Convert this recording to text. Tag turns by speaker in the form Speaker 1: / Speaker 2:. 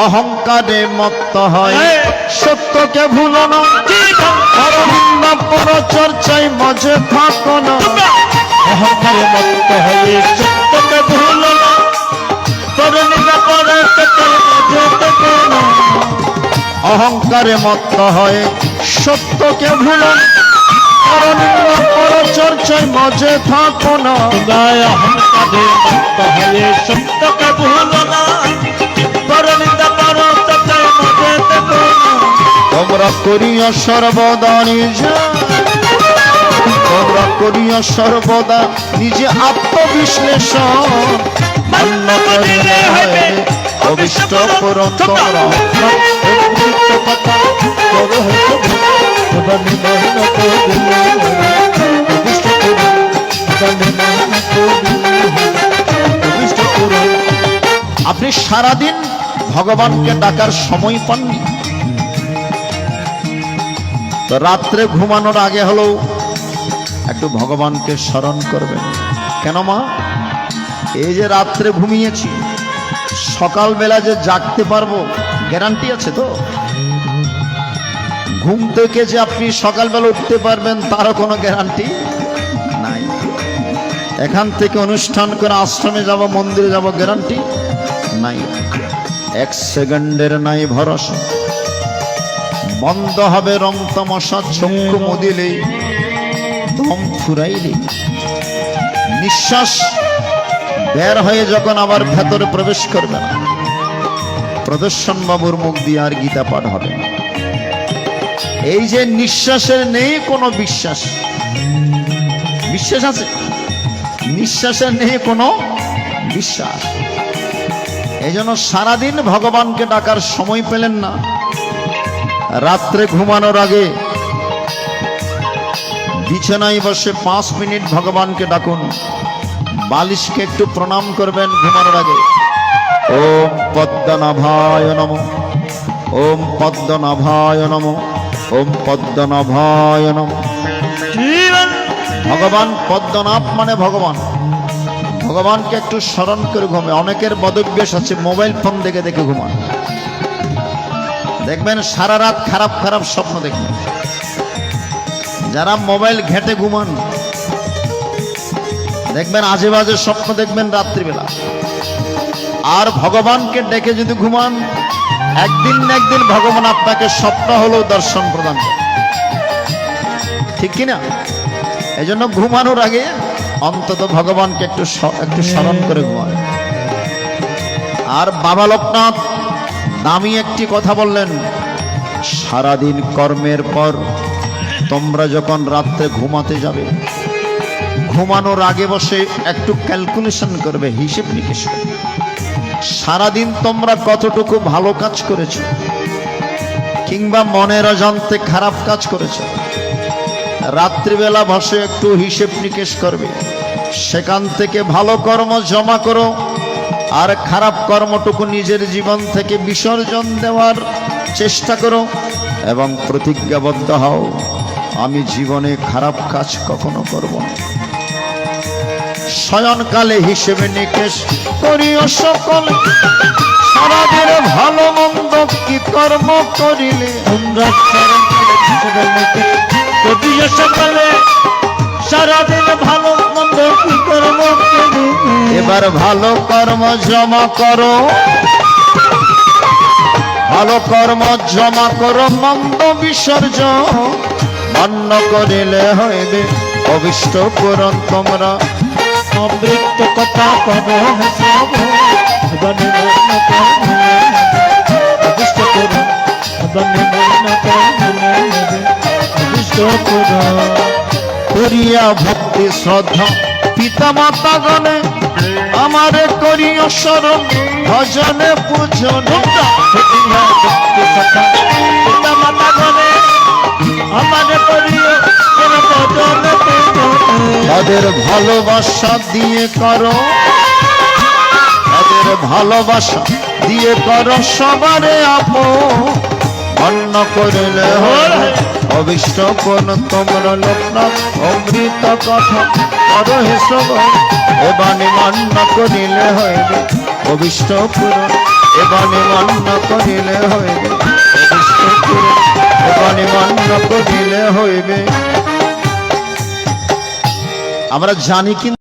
Speaker 1: অহংকারে মত্ত হয় সত্যকে ভুলো না, পরনিন্দা পরচর্চায় মজে থাকো না।
Speaker 2: অহংকারে মত্ত হয়ে সত্যকে ভুলো না, পরনিন্দা পরচর্চায় মজে থাকো না।
Speaker 1: অহংকারে মত্ত হয় সত্যকে ভুলো না, পরনিন্দা পরচর্চায় মজে থাকো না।
Speaker 2: অহংকারে মত্ত হয়ে সত্যকে ভুলো না, পরনিন্দা পরচর্চায় মজে থাকো না।
Speaker 1: তোমরা করিয়া সর্বদা নিজে, তোমরা করিয়া সর্বদা নিজে আত্মবিশ্লেষণ, মান্য করিলে হবে অভিষ্ট পূরণ। তোমরা
Speaker 2: কথা করো
Speaker 1: আপনি সারাদিন ভগবানকে ডাকার সময় পাননি, তো রাত্রে ঘুমানোর আগে হলেও একটু ভগবানকে স্মরণ করবেন। কেন মা? এই যে রাত্রে ঘুমিয়েছি, সকালবেলা যে জাগতে পারবো গ্যারান্টি আছে তো? ঘুম থেকে যে আপনি সকালবেলা উঠতে পারবেন তারও কোনো গ্যারান্টি নাই। এখান থেকে অনুষ্ঠান করে আশ্রমে যাব, মন্দিরে যাব, গ্যারান্টি নাই। এক সেকেন্ডের নাই ভরসা। বন্ধ হবে রং তামাশা, চক্ষু মুদিলেই দম ফুরাইলে, নিঃশ্বাস বের হয়ে যখন আবার ভেতরে প্রবেশ করবে না, প্রদর্শন বাবুর মুখ দিয়ে আর গীতা পাঠ হবে না। এই যে নিঃশ্বাসের নেই কোনো বিশ্বাস, বিশ্বাস আছে? নিঃশ্বাসের নেই কোনো বিশ্বাস। এই জন্য সারাদিন ভগবানকে ডাকার সময় পেলেন না, রাত্রে ঘুমানোর আগে বিছানায় বসে 5 মিনিট ভগবানকে ডাকুন। বালিশকে একটু প্রণাম করবেন ঘুমানোর আগে। ওম পদ্মনাভায় নমঃ, ওম পদ্মনাভায় নমঃ, ওম পদ্মনাভায় নমঃ। ভগবান পদ্মনাভ মানে ভগবান, ভগবানকে একটু স্মরণ করে ঘুমে। অনেকের বদভ্যাস আছে মোবাইল ফোন দেখে দেখে ঘুমান, দেখবেন সারা রাত খারাপ খারাপ স্বপ্ন দেখবেন। যারা মোবাইল ঘেঁটে ঘুমান দেখবেন আজে বাজে স্বপ্ন দেখবেন রাত্রিবেলা। আর ভগবানকে ডেকে যদি ঘুমান, একদিন না একদিন ভগবান আপনাকে স্বপ্ন হলেও দর্শন প্রদান করে, ঠিক কিনা? এই জন্য ঘুমানোর আগে অন্তত ভগবানকে একটু স্মরণ করে ঘুমান। আর বাবা লোকনাথ দামি একটি কথা বললেন, সারাদিন কর্মের পর তোমরা যখন রাত্রে ঘুমাতে যাবে, ঘুমানোর আগে বসে একটু ক্যালকুলেশন করবে, হিসেব নিকেশ করবে। সারাদিন তোমরা কতটুকু ভালো কাজ করেছো কিংবা মনের অজান্তে খারাপ কাজ করেছো, রাত্রিবেলা বসে একটু হিসেব নিকেশ করবে। সেখান থেকে ভালো কর্ম জমা করো, আর খারাপ কর্মটুকু নিজের জীবন থেকে বিসর্জন দেওয়ার চেষ্টা করো এবং প্রতিজ্ঞাবদ্ধ হও, আমি জীবনে খারাপ কাজ কখনো করব না। শয়নকালে হিসেবে নিকেশ করিও সকল, সারাদিন ভালো মন্দ কি কর্ম করিলে।
Speaker 2: তোমরা সকালে সারাদিন ভালো মন্দ কি কর্ম করিলে।
Speaker 1: এবার ভালো কর্ম জমা করো, ভালো কর্ম জমা করো, মন্দ বিসর্জন মান্য করিলে হইবে অভিষ্ট পূরণ। তোমরা
Speaker 2: অমৃত কথা করো
Speaker 1: করিয়া ভক্তি শ্রদ্ধা পিতা মাতা গণে, আমারে করিও স্মরণ ভজনে পূজন।
Speaker 2: পিতা মাতা গণে আমারে করিও ভজনে পূজন।
Speaker 1: তাদের ভালোবাসা দিয়ে করো, তাদের ভালোবাসা দিয়ে করো সবারে আপন, মান্য করিলে হবে অভিষ্ট পূরণ। তোমরা লোকনাথ অমৃত কথা করো হে শ্রবণ, এ বাণী মান্য করিলে হইবে অভিষ্ট পূরণ। এবারে মান্য করিলে হইবে এবারে মান্য করিলে হইবে। আমরা জানি কিন্তু